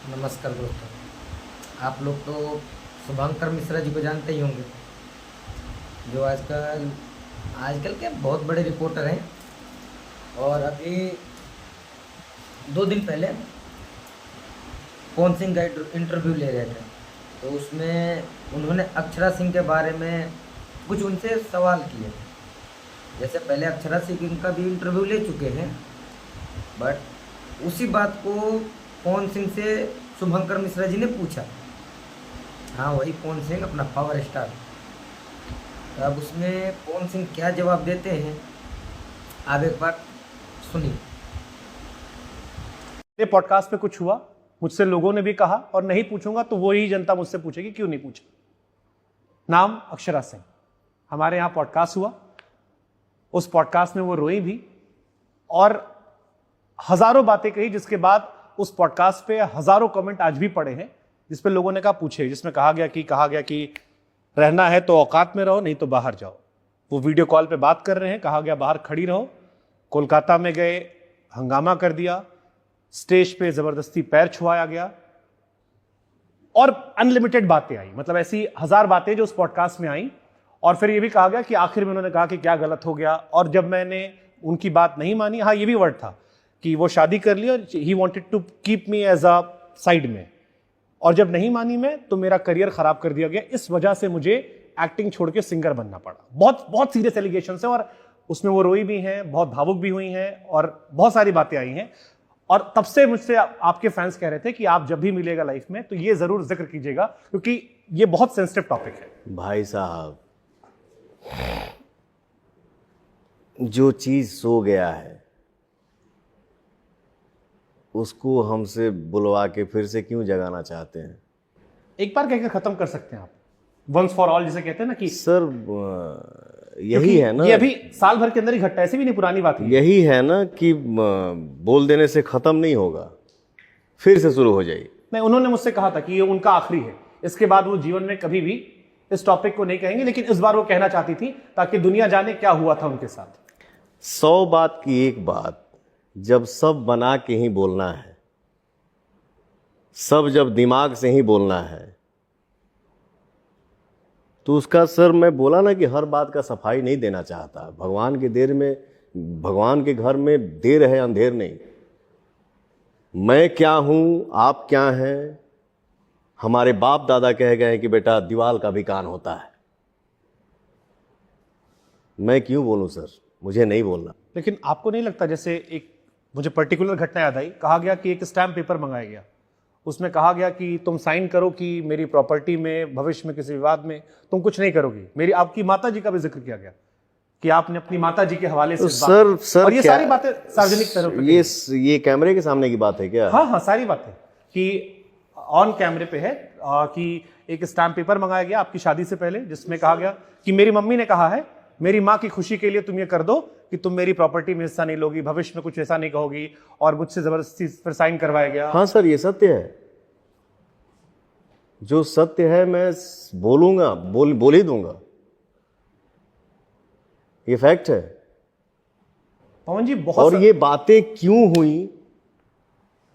नमस्कार दोस्तों। आप लोग तो शुभंकर मिश्रा जी को जानते ही होंगे, जो आजकल आजकल के बहुत बड़े रिपोर्टर हैं। और अभी 2 दिन पहले पवन सिंह का इंटरव्यू ले रहे थे, तो उसमें उन्होंने अक्षरा सिंह के बारे में कुछ उनसे सवाल किए। जैसे पहले अक्षरा सिंह का भी इंटरव्यू ले चुके हैं, बट उसी बात को पवन सिंह से शुभंकर मिश्रा जी ने पूछा। हाँ, वही पवन सिंह, अपना पावर स्टार। तो अब उसमें पवन सिंह क्या जवाब देते हैं, आप एक बार सुनिए। मेरे पॉडकास्ट में कुछ हुआ, मुझसे लोगों ने भी कहा, और नहीं पूछूंगा तो वो ही जनता मुझसे पूछेगी क्यों नहीं पूछा। नाम अक्षरा सिंह। हमारे यहां पॉडकास्ट हुआ, उस पॉडकास्ट में वो रोई भी और हजारों बातें कही, जिसके बाद उस पॉडकास्ट पे हजारों कमेंट आज भी पड़े हैं, जिसपे लोगों ने कहा पूछे, जिसमें कहा गया कि रहना है तो औकात में रहो, नहीं तो बाहर जाओ। वो वीडियो कॉल पे बात कर रहे हैं, कहा गया बाहर खड़ी रहो। कोलकाता में गए, हंगामा कर दिया, स्टेज पे जबरदस्ती पैर छुआया गया और अनलिमिटेड बातें आई। मतलब ऐसी हजार बातें जो उस पॉडकास्ट में आई। और फिर ये भी कहा गया कि आखिर में उन्होंने कहा कि क्या गलत हो गया, और जब मैंने उनकी बात नहीं मानी, हाँ ये भी वर्ड था कि वो शादी कर ली और he wanted to keep me as a side में, और जब नहीं मानी मैं तो मेरा करियर खराब कर दिया गया। इस वजह से मुझे एक्टिंग छोड़ के सिंगर बनना पड़ा। बहुत बहुत सीरियस एलिगेशन है, और उसमें वो रोई भी हैं, बहुत भावुक भी हुई हैं, और बहुत सारी बातें आई हैं। और तब से मुझसे आपके फैंस कह रहे थे कि आप जब भी मिलेगा लाइफ में तो ये जरूर जिक्र कीजिएगा, क्योंकि ये बहुत सेंसिटिव टॉपिक है। भाई साहब, जो चीज सो गया है उसको हमसे बुलवा के फिर से क्यों जगाना चाहते हैं? एक बार कहकर खत्म कर सकते हैं आप, वंस फॉर ऑल जिसे कहते हैं ना कि सर यही है ना, ये अभी साल भर के अंदर ही घटना, ऐसी भी नहीं पुरानी बात है। यही है ना कि बोल देने से खत्म नहीं होगा, फिर से शुरू हो जाएगी। नहीं, उन्होंने मुझसे कहा था कि ये उनका आखिरी है, इसके बाद वो जीवन में कभी भी इस टॉपिक को नहीं कहेंगे। लेकिन इस बार वो कहना चाहती थी ताकि दुनिया जाने क्या हुआ था उनके साथ। 100 बात की एक बात, जब सब बना के ही बोलना है, सब जब दिमाग से ही बोलना है, तो उसका सर, मैं बोला ना कि हर बात का सफाई नहीं देना चाहता। भगवान भगवान के घर में देर है, अंधेर नहीं। मैं क्या हूं, आप क्या हैं? हमारे बाप दादा कह गए हैं कि बेटा दीवाल का भी कान होता है। मैं क्यों बोलूं सर, मुझे नहीं बोलना। लेकिन आपको नहीं लगता, जैसे एक मुझे पर्टिकुलर घटना याद आई, कहा गया कि एक स्टैम्प पेपर मंगाया गया, उसमें कहा गया कि तुम साइन करो कि मेरी प्रॉपर्टी में भविष्य में किसी विवाद में तुम कुछ नहीं करोगी। मेरी आपकी माता जी का भी जिक्र किया गया कि आपने अपनी माता जी के हवाले से तो सर और ये सारी बातें सार्वजनिक तरह पर, ये कैमरे के सामने की बात है क्या? हाँ, सारी बातें कि ऑन कैमरे पे है कि एक स्टैम्प पेपर मंगाया गया आपकी शादी से पहले, जिसमें कहा गया कि मेरी मम्मी ने कहा है मेरी माँ की खुशी के लिए तुम ये कर दो कि तुम मेरी प्रॉपर्टी में हिस्सा नहीं लोगी, भविष्य में कुछ ऐसा नहीं कहोगी, और मुझसे जबरदस्ती फिर साइन करवाया गया। हाँ सर, ये सत्य है। जो सत्य है मैं बोलूंगा, बोल ही दूंगा। ये फैक्ट है। पवन जी, बहुत और ये बातें क्यों हुई,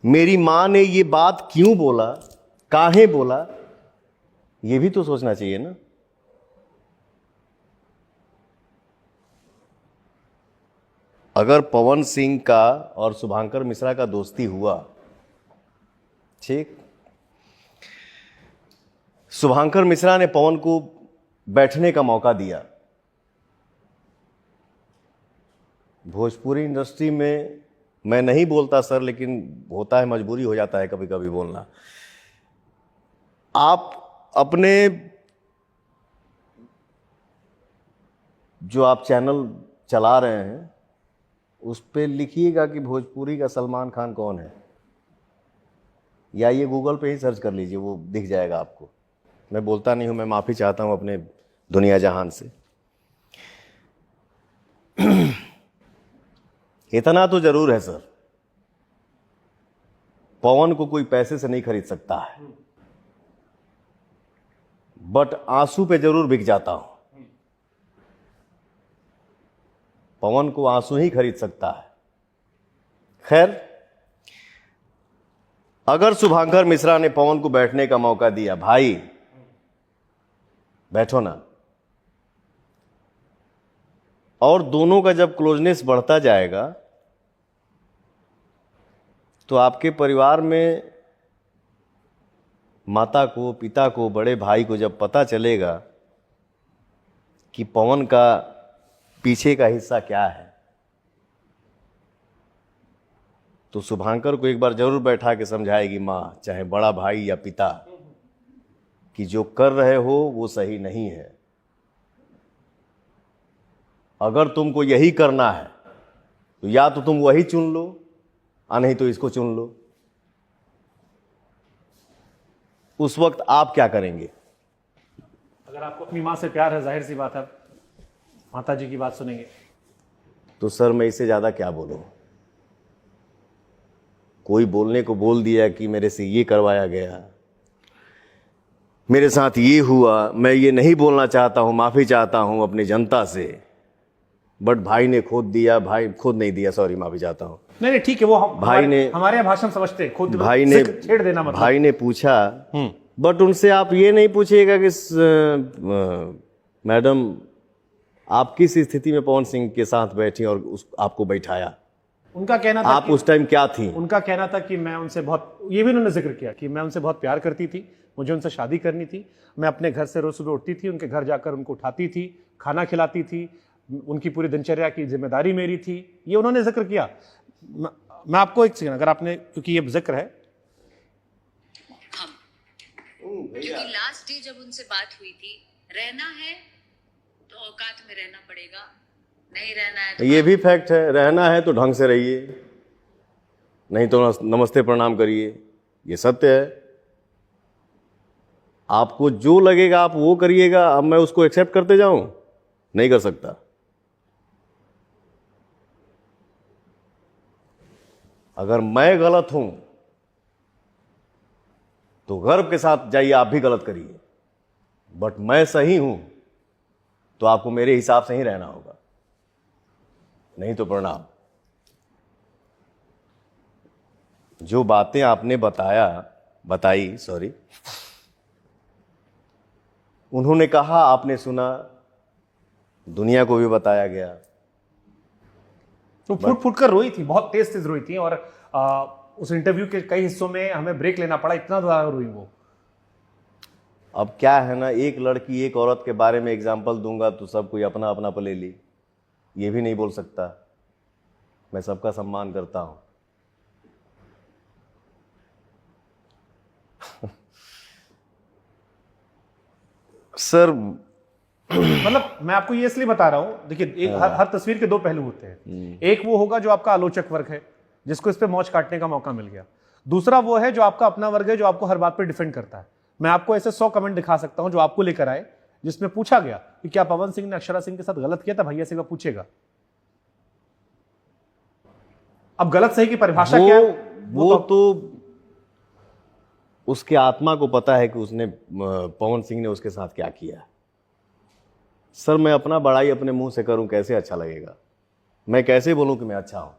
मेरी मां ने ये बात क्यों बोला, काहे बोला, ये भी तो सोचना चाहिए ना। अगर पवन सिंह का और शुभंकर मिश्रा का दोस्ती हुआ, ठीक, शुभंकर मिश्रा ने पवन को बैठने का मौका दिया। भोजपुरी इंडस्ट्री में मैं नहीं बोलता सर, लेकिन होता है, मजबूरी हो जाता है कभी कभी बोलना। आप अपने जो आप चैनल चला रहे हैं उस पे लिखिएगा कि भोजपुरी का सलमान खान कौन है, या ये गूगल पे ही सर्च कर लीजिए, वो दिख जाएगा आपको। मैं बोलता नहीं हूं, मैं माफ़ी चाहता हूं अपने दुनिया जहान से। इतना तो जरूर है सर, पवन को कोई पैसे से नहीं खरीद सकता है, बट आंसू पे जरूर बिक जाता हूं। पवन को आंसू ही खरीद सकता है। खैर, अगर शुभांकर मिश्रा ने पवन को बैठने का मौका दिया, भाई बैठो ना, और दोनों का जब क्लोजनेस बढ़ता जाएगा तो आपके परिवार में माता को, पिता को, बड़े भाई को जब पता चलेगा कि पवन का पीछे का हिस्सा क्या है, तो शुभांकर को एक बार जरूर बैठा के समझाएगी माँ, चाहे बड़ा भाई या पिता, कि जो कर रहे हो वो सही नहीं है। अगर तुमको यही करना है तो या तो तुम वही चुन लो, या नहीं तो इसको चुन लो। उस वक्त आप क्या करेंगे? अगर आपको अपनी माँ से प्यार है, जाहिर सी बात है माता जी की बात सुनेंगे। तो सर मैं इससे ज्यादा क्या बोलूं? कोई बोलने को बोल दिया कि मेरे से ये करवाया गया, मेरे साथ ये हुआ, मैं ये नहीं बोलना चाहता हूं, माफी चाहता हूं अपनी जनता से, बट भाई ने खुद दिया, भाई खुद नहीं दिया, सॉरी माफी चाहता हूं। नहीं ठीक है, वो भाई ने, हमारे यहाँ भाषण समझते हैं, खुद भाई ने छेड़ देना मतलब। भाई ने पूछा, बट उनसे आप ये नहीं पूछिएगा कि मैडम आप किस स्थिति में पवन सिंह के साथ बैठी और आपको बैठाया, उनका कहना था आप उस टाइम क्या थी? उनका कहना था कि मैं उनसे बहुत, ये भी उन्होंने जिक्र किया कि मैं उनसे बहुत प्यार करती थी, मुझे उनसे शादी करनी थी, मैं अपने घर से रोज सुबह उठती थी, उनके घर जाकर उनको उठाती थी, खाना खिलाती थी, उनकी पूरी दिनचर्या की जिम्मेदारी मेरी थी, ये उन्होंने जिक्र किया। मैं आपको एक सेकंड, अगर आपने, क्योंकि ये जिक्र है, क्योंकि लास्ट डे जब उनसे बात हुई थी, रहना है तो औकात में रहना पड़ेगा, नहीं रहना है तो ये भी फैक्ट है, रहना है तो ढंग से रहिए, नहीं तो नमस्ते प्रणाम करिए, ये सत्य है। आपको जो लगेगा आप वो करिएगा। अब मैं उसको एक्सेप्ट करते जाऊं, नहीं कर सकता। अगर मैं गलत हूं तो गर्व के साथ जाइए, आप भी गलत करिए, बट मैं सही हूं तो आपको मेरे हिसाब से ही रहना होगा, नहीं तो प्रणाम। जो बातें आपने बताई, उन्होंने कहा, आपने सुना, दुनिया को भी बताया गया। तो फुट फुट कर रोई थी, बहुत तेज तेज रोई थी, और उस इंटरव्यू के कई हिस्सों में हमें ब्रेक लेना पड़ा, इतना ज्यादा रोई वो। अब क्या है ना, एक लड़की एक औरत के बारे में एग्जाम्पल दूंगा तो सब कोई अपना अपना पे ले ली, ये भी नहीं बोल सकता। मैं सबका सम्मान करता हूं। सर मतलब मैं आपको ये इसलिए बता रहा हूं, देखिए एक हर तस्वीर के दो पहलू होते हैं। एक वो होगा जो आपका आलोचक वर्ग है, जिसको इस पे मौज काटने का मौका मिल गया। दूसरा वो है जो आपका अपना वर्ग है, जो आपको हर बात पे डिफेंड करता है। मैं आपको ऐसे 100 कमेंट दिखा सकता हूं जो आपको लेकर आए, जिसमें पूछा गया कि क्या पवन सिंह ने अक्षरा सिंह के साथ गलत किया था, भैया से पूछेगा। अब गलत सही की परिभाषा क्या है? वो तो उसके आत्मा को पता है कि उसने, पवन सिंह ने उसके साथ क्या किया। सर मैं अपना बड़ाई अपने मुंह से करूं, कैसे अच्छा लगेगा? मैं कैसे बोलूं कि मैं अच्छा हूं?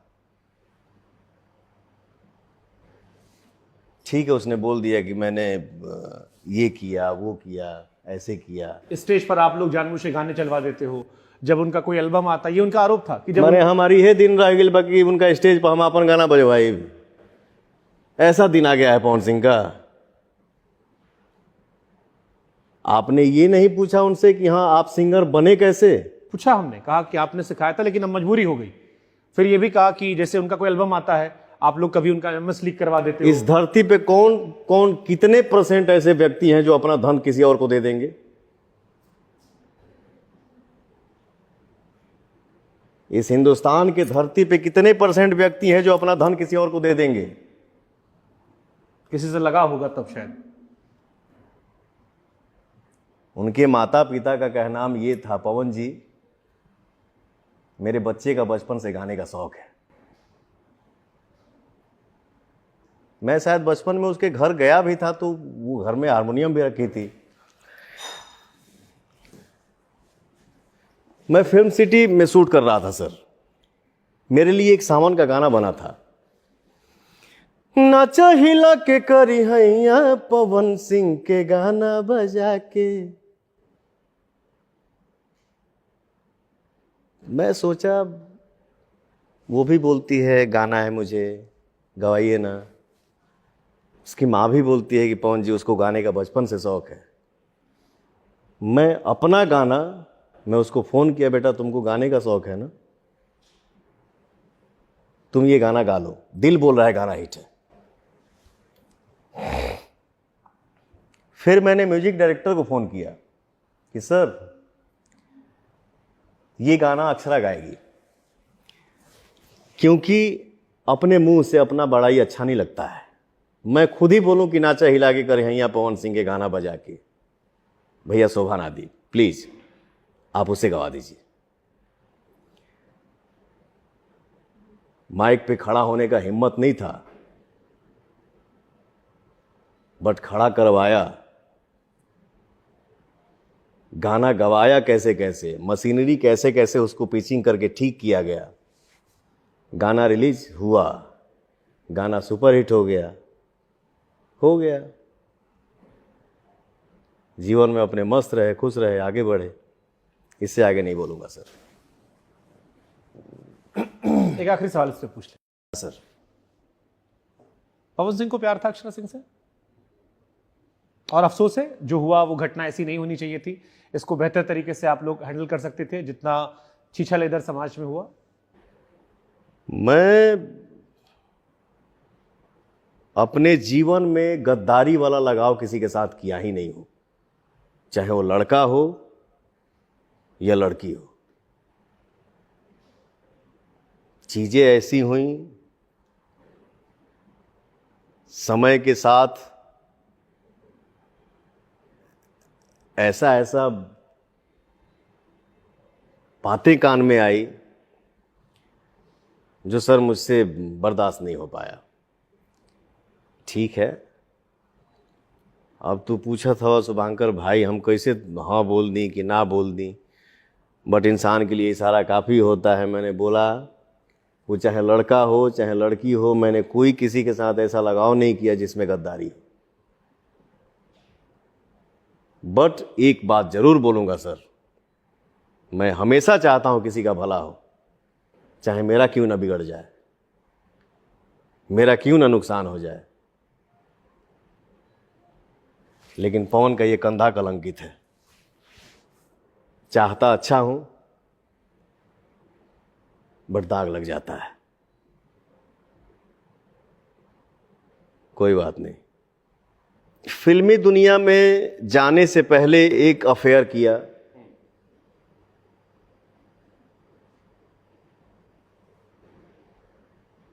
ठीक है, उसने बोल दिया कि मैंने ये किया, वो किया, ऐसे किया। स्टेज पर आप लोग जानबूझ के गाने चलवा देते हो, जब उनका कोई एल्बम आता, ये उनका आरोप था कि जब हमारी ये दिन रह गई बाकी उनका स्टेज पर हम अपन गाना बजवाई। ऐसा दिन आ गया है पवन सिंह का। आपने ये नहीं पूछा उनसे कि हाँ आप सिंगर बने कैसे? पूछा, हमने कहा कि आपने सिखाया था लेकिन अब मजबूरी हो गई। फिर ये भी कहा कि जैसे उनका कोई एल्बम आता है, आप लोग कभी उनका एमएस लीक करवा देते हो। इस धरती पे कौन कौन कितने % ऐसे व्यक्ति हैं जो अपना धन किसी और को दे देंगे? इस हिंदुस्तान के धरती पे कितने % व्यक्ति हैं जो अपना धन किसी और को दे देंगे? किसी से लगा होगा तब शायद। उनके माता पिता का कहनाम ये था, पवन जी मेरे बच्चे का बचपन से गाने का शौक है। मैं शायद बचपन में उसके घर गया भी था तो वो घर में हारमोनियम भी रखी थी। मैं फिल्म सिटी में शूट कर रहा था सर, मेरे लिए एक सावन का गाना बना था। नाचा हिला के करी हैया पवन सिंह के गाना बजा के। मैं सोचा वो भी बोलती है गाना है मुझे, गवाइए ना। उसकी माँ भी बोलती है कि पवन जी उसको गाने का बचपन से शौक है। मैं अपना गाना, मैं उसको फ़ोन किया, बेटा तुमको गाने का शौक है ना, तुम ये गाना गा लो, दिल बोल रहा है गाना हिट है। फिर मैंने म्यूजिक डायरेक्टर को फ़ोन किया कि सर ये गाना अक्षरा गाएगी, क्योंकि अपने मुंह से अपना बड़ाई अच्छा नहीं लगता है। मैं खुद ही बोलूं कि नाचा हिला के कर हैया पवन सिंह के गाना बजा के, भैया शोभा ना दी, प्लीज आप उसे गवा दीजिए। माइक पे खड़ा होने का हिम्मत नहीं था, बट खड़ा करवाया, गाना गवाया कैसे कैसे, मशीनरी कैसे कैसे उसको पिचिंग करके ठीक किया गया। गाना रिलीज हुआ, गाना सुपरहिट हो गया। जीवन में अपने मस्त रहे, खुश रहे, आगे बढ़े, इससे आगे नहीं बोलूंगा सर। एक आखिरी सवाल इससे पूछ ले सर, पवन सिंह को प्यार था अक्षरा सिंह से, और अफसोस है जो हुआ वो घटना ऐसी नहीं होनी चाहिए थी। इसको बेहतर तरीके से आप लोग हैंडल कर सकते थे जितना छीछा इधर समाज में हुआ। मैं अपने जीवन में गद्दारी वाला लगाव किसी के साथ किया ही नहीं हूं, चाहे वो लड़का हो या लड़की हो। चीजें ऐसी हुई, समय के साथ ऐसा ऐसा बातें कान में आई जो सर मुझसे बर्दाश्त नहीं हो पाया। ठीक है, अब तू पूछा था शुभांकर भाई हम कैसे हाँ बोल दी कि ना बोल दी, बट इंसान के लिए इशारा काफ़ी होता है। मैंने बोला वो चाहे लड़का हो चाहे लड़की हो, मैंने कोई किसी के साथ ऐसा लगाव नहीं किया जिसमें गद्दारी हो। बट एक बात जरूर बोलूँगा सर, मैं हमेशा चाहता हूँ किसी का भला हो, चाहे मेरा क्यों ना बिगड़ जाए, मेरा क्यों ना नुकसान हो जाए। लेकिन पवन का ये कंधा कलंकित है। चाहता अच्छा हूं बट दाग लग जाता है। कोई बात नहीं। फिल्मी दुनिया में जाने से पहले एक अफेयर किया,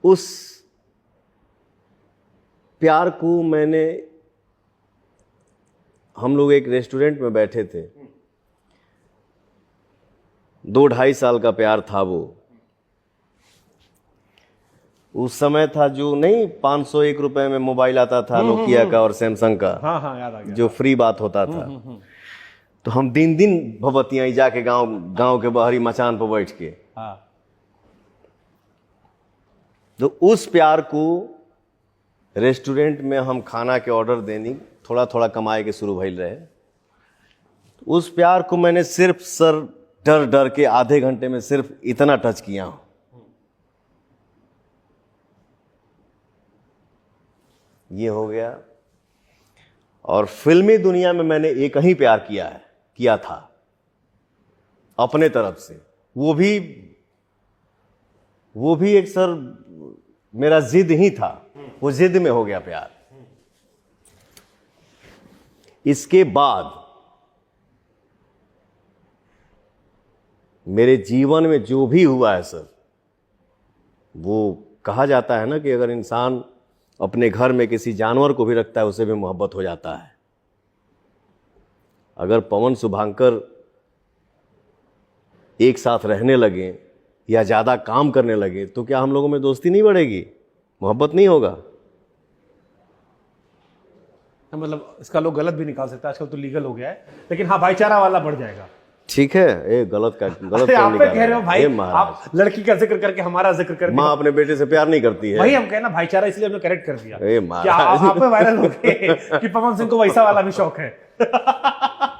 उस प्यार को मैंने, हम लोग एक रेस्टोरेंट में बैठे थे, 2-2.5 साल का प्यार था वो। उस समय था जो नहीं 501 रुपए में मोबाइल आता था नोकिया का और सैमसंग का, हाँ हाँ याद आ गया, जो फ्री बात होता था। तो हम दिन दिन भगवतियाँ जाके गांव के बाहरी मचान पर बैठ के, हाँ। तो उस प्यार को रेस्टोरेंट में हम खाना के ऑर्डर देनी, थोड़ा थोड़ा कमाए के शुरू भइल रहे। उस प्यार को मैंने सिर्फ सर डर डर के आधे घंटे में सिर्फ इतना टच किया हूं। ये हो गया। और फिल्मी दुनिया में मैंने एक ही प्यार किया था अपने तरफ से। वो भी एक सर मेरा जिद ही था, वो जिद में हो गया प्यार। इसके बाद मेरे जीवन में जो भी हुआ है सर, वो कहा जाता है ना कि अगर इंसान अपने घर में किसी जानवर को भी रखता है उसे भी मोहब्बत हो जाता है। अगर पवन शुभांकर एक साथ रहने लगे या ज़्यादा काम करने लगे तो क्या हम लोगों में दोस्ती नहीं बढ़ेगी, मोहब्बत नहीं होगा? मतलब इसका लोग गलत भी निकाल सकते हैं, आजकल तो लीगल हो गया है, लेकिन हाँ भाईचारा वाला बढ़ जाएगा। ठीक है, ये गलत अरे आप करने पे का कह रहे हो भाई, हे महाराज, आप लड़की का जिक्र करके हमारा जिक्र कर माँ अपने बेटे से प्यार नहीं करती है। वही हम कहना भाईचारा, इसलिए हमने करेक्ट कर दिया। हे क्या महाराज। आप पे वायरल हो गए कि पवन सिंह को वैसा वाला भी शौक है?